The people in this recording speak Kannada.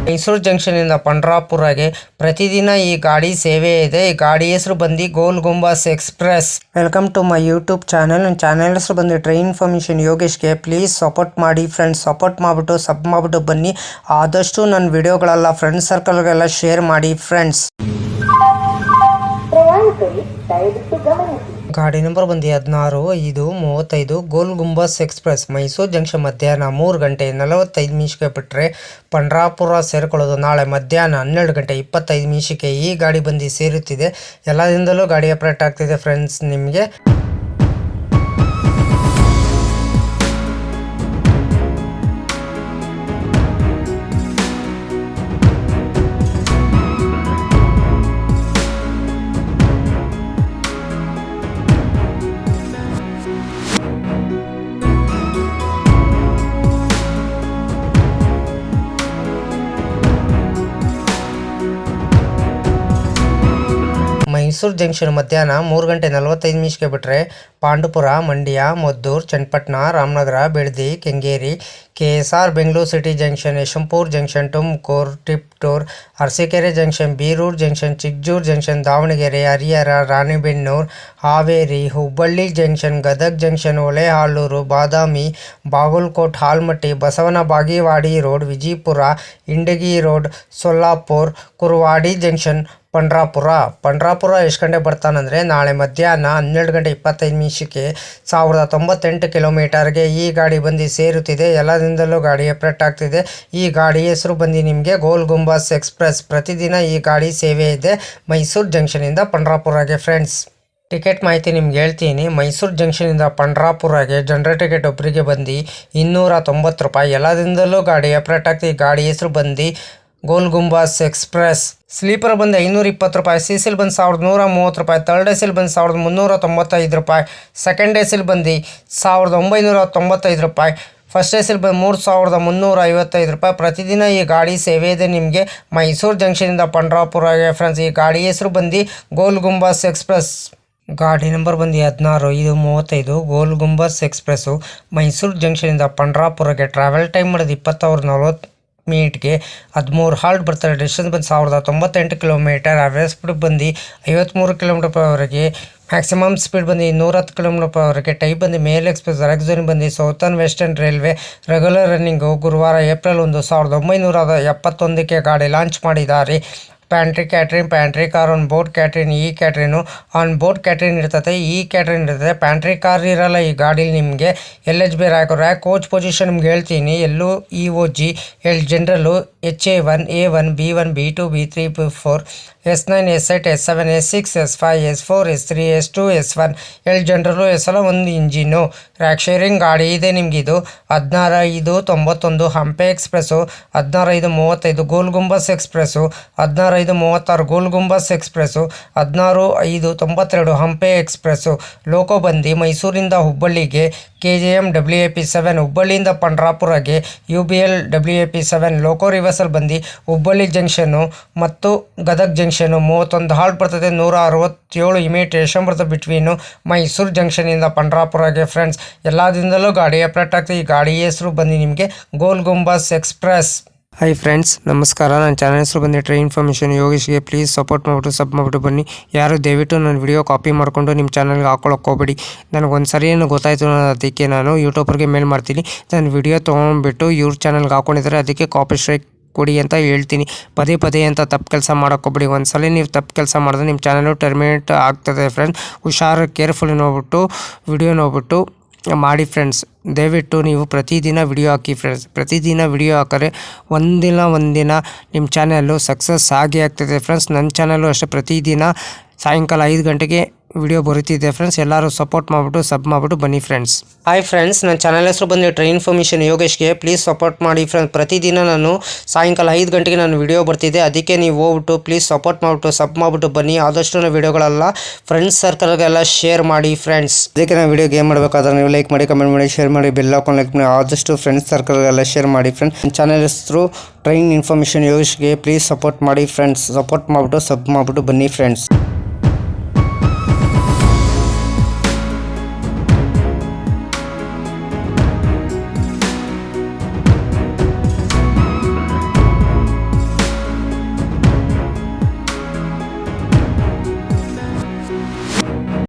ಮೈಸೂರು ಜಂಕ್ಷನ್ ಇಂದ ಪಂಡ್ರಾಪುರಗೆ ಪ್ರತಿದಿನ ಈ ಗಾಡಿ ಸೇವೆ ಇದೆ. ಈ ಗಾಡಿ ಹೆಸರು ಬಂದು Gol Gumbaz express. Welcome to my YouTube channel. ನನ್ನ ಚಾನಲ್ ಹೆಸರು ಬಂದು ಟ್ರೈನ್ ಇನ್ಫಾರ್ಮೇಷನ್ ಯೋಗೇಶ್ಗೆ. ಪ್ಲೀಸ್ ಸಪೋರ್ಟ್ ಮಾಡಿ ಫ್ರೆಂಡ್ಸ್. ಸಪೋರ್ಟ್ ಮಾಡಿಬಿಟ್ಟು ಸಬ್ ಮಾಡಿಬಿಟ್ಟು ಬನ್ನಿ. ಆದಷ್ಟು ನನ್ನ ವಿಡಿಯೋಗಳೆಲ್ಲ ಫ್ರೆಂಡ್ಸ್ ಸರ್ಕಲ್ಗೆಲ್ಲ ಶೇರ್ ಮಾಡಿ ಫ್ರೆಂಡ್ಸ್. ಗಾಡಿ ನಂಬರ್ ಬಂದು 16/5/35 ಗೋಲ್ ಗುಂಬಾಸ್ ಎಕ್ಸ್ಪ್ರೆಸ್. ಮೈಸೂರು ಜಂಕ್ಷನ್ ಮಧ್ಯಾಹ್ನ 3 ಗಂಟೆ 45 ನಿಮಿಷಕ್ಕೆ ಬಿಟ್ಟರೆ ಪಂಡ್ರಾಪುರ ಸೇರಿಕೊಳ್ಳೋದು ನಾಳೆ ಮಧ್ಯಾಹ್ನ 12 ಗಂಟೆ 25 ನಿಮಿಷಕ್ಕೆ ಈ ಗಾಡಿ ಬಂದು ಸೇರುತ್ತಿದೆ. ಎಲ್ಲದಿಂದಲೂ ಗಾಡಿ ಆಪರೇಟ್ ಆಗ್ತಿದೆ ಫ್ರೆಂಡ್ಸ್. ನಿಮಗೆ ಮೈಸೂರು ಜಂಕ್ಷನ್ ಮಧ್ಯಾಹ್ನ 3 ಗಂಟೆ 45 ನಿಮಿಷಕ್ಕೆ ಬಿಟ್ಟರೆ Pandupura, Mandya, Maddur, Channapatna, Ramanagara, Bidadi, Kengeri, KSR, Bengaluru city junction, Yeshwantpur junction, Tumakuru, Tiptur, Arsikere junction, Birur junction, Chikjajur junction, Davangere, Harihar, Ranebennur, Haveri, Hubballi junction, Gadag junction, Holealur, Badami, Bagalkot, Almatti, Basavana Bagewadi road, Vijayapura, Indi road, Solapur, Kurduvadi junction, Pandharpur ಎಷ್ಟು ಗಂಟೆ ಬರ್ತಾನಂದರೆ ನಾಳೆ ಮಧ್ಯಾಹ್ನ 12 ಗಂಟೆ 25 ನಿಮಿಷಕ್ಕೆ 1098 ಕಿಲೋಮೀಟರ್ಗೆ ಈ ಗಾಡಿ ಬಂದು ಸೇರುತ್ತಿದೆ. ಎಲ್ಲದಿಂದಲೂ ಗಾಡಿ ಆಪರೇಟ್ ಆಗ್ತಿದೆ. ಈ ಗಾಡಿ ಹೆಸರು ಬಂದು ನಿಮಗೆ ಗೋಲ್ ಗುಂಬಾಸ್ ಎಕ್ಸ್ಪ್ರೆಸ್. ಪ್ರತಿದಿನ ಈ ಗಾಡಿ ಸೇವೆ ಇದೆ ಮೈಸೂರು ಜಂಕ್ಷನಿಂದ ಪಂಡ್ರಾಪುರಗೆ ಫ್ರೆಂಡ್ಸ್. ಟಿಕೆಟ್ ಮಾಹಿತಿ ನಿಮ್ಗೆ ಹೇಳ್ತೀನಿ. ಮೈಸೂರು ಜಂಕ್ಷನಿಂದ ಪಂಡ್ರಾಪುರಗೆ ಜನರಲ್ ಟಿಕೆಟ್ ಒಬ್ಬರಿಗೆ ಬಂದು 290 ರೂಪಾಯಿ. ಎಲ್ಲದಿಂದಲೂ ಗಾಡಿ ಆಪರೇಟ್ ಆಗ್ತಿದೆ. ಈ ಗಾಡಿ ಹೆಸರು ಬಂದು ಗೋಲ್ ಗುಂಬಾಸ್ ಎಕ್ಸ್ಪ್ರೆಸ್. ಸ್ಲೀಪರ್ ಬಂದು 520 ರೂಪಾಯಿ, CCL ಬಂದು 1130 ರೂಪಾಯಿ, ಥರ್ಡ್ AC ಬಂದು 1395 ರೂಪಾಯಿ, ಸೆಕೆಂಡ್ AC ಬಂದು 1995 ರೂಪಾಯಿ, ಫಸ್ಟ್ AC ಬಂದು 3355 ರೂಪಾಯಿ. ಪ್ರತಿದಿನ ಈ ಗಾಡಿ ಸೇವೆ ಇದೆ ನಿಮಗೆ ಮೈಸೂರು ಜಂಕ್ಷನಿಂದ ಪಂಡ್ರಾಪುರಗೆ ಫ್ರೆಂಡ್ಸ್. ಈ ಗಾಡಿ ಹೆಸರು ಬಂದು ಗೋಲ್ ಗುಂಬಾಸ್ ಎಕ್ಸ್ಪ್ರೆಸ್. ಗಾಡಿ ನಂಬರ್ ಬಂದು 16/5/35 ಗೋಲ್ ಗುಂಬಾಸ್ ಎಕ್ಸ್ಪ್ರೆಸ್ಸು. ಮೈಸೂರು ಜಂಕ್ಷನಿಂದ ಪಂಡ್ರಾಪುರಗೆ ಟ್ರಾವೆಲ್ ಟೈಮ್ ಮಾಡೋದು 20 ಅವರ್ 40 ಮಿನಿಟ್ಗೆ 13 ಹಾಲ್ಟ್ ಬರ್ತಾರೆ. ಡಿಸ್ಟೆನ್ಸ್ ಬಂದು 1098 ಕಿಲೋಮೀಟರ್. ಅವರೇಜ್ ಸ್ಪೀಡ್ ಬಂದು 53 ಕಿಲೋಮೀಟರ್/ಅವರ್ಗೆ. ಮ್ಯಾಕ್ಸಿಮಮ್ ಸ್ಪೀಡ್ ಬಂದು 110 ಕಿಲೋಮೀಟರ್/ಅವರ್ಗೆ. ಟೈಪ್ ಬಂದು ಮೇಲ್ ಎಕ್ಸ್ಪ್ರೆಸ್. ಡೈರೆಕ್ಟ್ ಜೋನ್ ಬಂದು southern western railway. Regular running. ಗುರುವಾರ ಏಪ್ರಿಲ್ 1, 1971ಕ್ಕೆ ಗಾಡಿ ಲಾಂಚ್ ಮಾಡಿದ್ದಾರೆ. Pantry catering, pantry car, on board catering, ಈ ಕ್ಯಾಟ್ರಿನು ಆನ್ ಬೋರ್ಡ್ ಕ್ಯಾಟ್ರಿನ್ ಇರ್ತದೆ, ಈ ಕ್ಯಾಟ್ರಿನ್ ಇರ್ತದೆ. ಪ್ಯಾಂಟ್ರಿ ಕಾರ್ ಇರಲ್ಲ ಈ ಗಾಡೀಲಿ ನಿಮಗೆ. LHB ರ್ಯಾಕ್ ಕೋಚ್ ಪೊಸಿಷನ್ ನಿಮ್ಗೆ ಹೇಳ್ತೀನಿ. LOEOG L ಜನರಲ್ಲು, HA1, A1, B1, B2, B3, B4, S9, S8, S7, S6, S5, S4, S3, S2, S1. L ಜನರಲ್ಲು SL ಒಂದು ಇಂಜಿನ್ನು. ರ್ಯಾಕ್ ಶೇರಿಂಗ್ ಗಾಡಿ ಇದೆ ನಿಮಗಿದು. 16/5/91 ಹಂಪೆ ಎಕ್ಸ್ಪ್ರೆಸ್ಸು. 16/5/35 ಗೋಲ್ ಗುಂಬಾಸ್ ಎಕ್ಸ್ಪ್ರೆಸ್ಸು. 16/5/36 ಗೋಲ್ ಗುಂಬಾಸ್ ಎಕ್ಸ್ಪ್ರೆಸ್ಸು. 16/5/92 ಹಂಪೆ ಎಕ್ಸ್ಪ್ರೆಸ್ಸು. ಲೋಕೋ ಬಂದು ಮೈಸೂರಿಂದ ಹುಬ್ಬಳ್ಳಿಗೆ KJM WAP7, ಹುಬ್ಬಳ್ಳಿಯಿಂದ ಪಂಡ್ರಾಪುರಗೆ UBL WAP7. ಲೋಕೋ ರಿವರ್ಸಲ್ ಬಂದು ಹುಬ್ಬಳ್ಳಿ ಜಂಕ್ಷನ್ನು ಮತ್ತು ಗದಗ ಜಂಕ್ಷನ್ನು. 31 ಹಾಲ್ಟ್ ಬರ್ತದೆ. 167 ಇಮಿಟೇಷನ್ ಬರ್ತದೆ ಬಿಟ್ವೀನು ಮೈಸೂರು ಜಂಕ್ಷನಿಂದ ಪಂಡ್ರಾಪುರಗೆ ಫ್ರೆಂಡ್ಸ್. ಎಲ್ಲದಿಂದಲೂ ಗಾಡಿ ಆಪರೇಟ್ ಆಗ್ತದೆ. ಈ ಗಾಡಿ ಹೆಸರು ಬಂದು ನಿಮಗೆ ಗೋಲ್ ಗುಂಬಾಸ್ ಎಕ್ಸ್ಪ್ರೆಸ್. ಹಾಯ್ ಫ್ರೆಂಡ್ಸ್, ನಮಸ್ಕಾರ. ನನ್ನ ಚಾನಲ್ ಹೆಸರು ಬಂದು ಟ್ರೈನ್ ಇನ್ಫಾರ್ಮೇಷನ್ ಯೋಗೇಶ್ಗೆ. ಪ್ಲೀಸ್ ಸಪೋರ್ಟ್ ಮಾಡಿಬಿಟ್ಟು ಸಬ್ ಮಾಡಿಬಿಟ್ಟು ಬನ್ನಿ. ಯಾರು ದಯವಿಟ್ಟು ನನ್ನ ವಿಡಿಯೋ ಕಾಪಿ ಮಾಡಿಕೊಂಡು ನಿಮ್ಮ ಚಾನಲ್ಗೆ ಹಾಕೊಳ್ಳೋಕೆ ಹೋಗಬೇಡಿ. ನನಗೊಂದು ಸರಿ ಏನು ಗೊತ್ತಾಯಿತು, ಅದಕ್ಕೆ ನಾನು ಯೂಟ್ಯೂಬರ್ಗೆ ಮೇಲ್ ಮಾಡ್ತೀನಿ. ನನ್ನ ವಿಡಿಯೋ ತೊಗೊಂಡ್ಬಿಟ್ಟು ಇವ್ರ ಚಾನಲ್ಗೆ ಹಾಕೊಂಡಿದ್ದಾರೆ, ಅದಕ್ಕೆ ಕಾಪಿ ಸ್ಟ್ರೈಕ್ ಕೊಡಿ ಅಂತ ಹೇಳ್ತೀನಿ. ಪದೇ ಅಂತ ತಪ್ಪು ಕೆಲಸ ಮಾಡೋಕ್ಕೋಗ್ಬೇಡಿ. ಒಂದ್ಸಲ ನೀವು ತಪ್ಪು ಕೆಲಸ ಮಾಡಿದ್ರೆ ನಿಮ್ಮ ಚಾನಲು ಟರ್ಮಿನೇಟ್ ಆಗ್ತದೆ ಫ್ರೆಂಡ್ಸ್. ಹುಷಾರು, ಕೇರ್ಫುಲ್ ನೋಡ್ಬಿಟ್ಟು ವಿಡಿಯೋ ನೋಡ್ಬಿಟ್ಟು ಮಾಡಿ ಫ್ರೆಂಡ್ಸ್. ದಯವಿಟ್ಟು ನೀವು ಪ್ರತಿದಿನ ವಿಡಿಯೋ ಹಾಕಿ ಫ್ರೆಂಡ್ಸ್. ಪ್ರತಿದಿನ ವಿಡಿಯೋ ಹಾಕಿದ್ರೆ ಒಂದಿನ ನಿಮ್ಮ ಚಾನಲ್ಲು ಸಕ್ಸಸ್ ಆಗೇ ಆಗ್ತದೆ ಫ್ರೆಂಡ್ಸ್. ನನ್ನ ಚಾನಲ್ಲು ಅಷ್ಟೇ ಪ್ರತಿದಿನ ಸಾಯಂಕಾಲ 5 ಗಂಟೆಗೆ ವಿಡಿಯೋ ಬರುತ್ತಿದೆ ಫ್ರೆಂಡ್ಸ್. ಎಲ್ಲರೂ ಸಪೋರ್ಟ್ ಮಾಡಿಬಿಟ್ಟು ಸಬ್ ಮಾಡಿಬಿಟ್ಟು ಬನ್ನಿ ಫ್ರೆಂಡ್ಸ್. ಹಾಯ್ ಫ್ರೆಂಡ್ಸ್, ನನ್ನ ಚಾನಲ್ ಹೆಸರು ಬಂದು ಟ್ರೈನ್ ಇನ್ಫಾರ್ಮೇಷನ್ ಯೋಗೇಶ್ಗೆ. ಪ್ಲೀಸ್ ಸಪೋರ್ಟ್ ಮಾಡಿ ಫ್ರೆಂಡ್ಸ್. ಪ್ರತಿದಿನ ನಾನು ಸಾಯಂಕಾಲ 5 ಗಂಟೆಗೆ ನಾನು ವಿಡಿಯೋ ಬರ್ತಿದ್ದೆ, ಅದಕ್ಕೆ ನೀವು ಹೋಗ್ಬಿಟ್ಟು ಪ್ಲೀಸ್ ಸಪೋರ್ಟ್ ಮಾಡಿಬಿಟ್ಟು ಸಬ್ ಮಾಡಿಬಿಟ್ಟು ಬನ್ನಿ. ಆದಷ್ಟು ನನ್ನ ವಿಡಿಯೋಗಳೆಲ್ಲ ಫ್ರೆಂಡ್ಸ್ ಸರ್ಕಲ್ಗೆಲ್ಲ ಶೇರ್ ಮಾಡಿ ಫ್ರೆಂಡ್ಸ್. ಅದಕ್ಕೆ ನಾನು ವಿಡಿಯೋಗೆ ಏನು ಮಾಡಬೇಕಾದ್ರೆ ನೀವು ಲೈಕ್ ಮಾಡಿ, ಕಮೆಂಟ್ ಮಾಡಿ, ಶೇರ್ ಮಾಡಿ, ಬೆಲ್ ಹಾಕೊಂಡು ಲೈಕ್ ಮಾಡಿ. ಆದಷ್ಟು ಫ್ರೆಂಡ್ಸ್ ಸರ್ಕಲ್ಗೆಲ್ಲ ಶೇರ್ ಮಾಡಿ ಫ್ರೆಂಡ್ಸ್. ನನ್ನ ಚಾನಲ್ ಹೆಸರು ಟ್ರೈನ್ ಇನ್ಫಾರ್ಮೇಷನ್ ಯೋಗೇಶ್ಗೆ. ಪ್ಲೀಸ್ ಸಪೋರ್ಟ್ ಮಾಡಿ ಫ್ರೆಂಡ್ಸ್. ಸಪೋರ್ಟ್ ಮಾಡಿಬಿಟ್ಟು ಸಬ್ ಮಾಡಿಬಿಟ್ಟು ಬನ್ನಿ ಫ್ರೆಂಡ್ಸ್.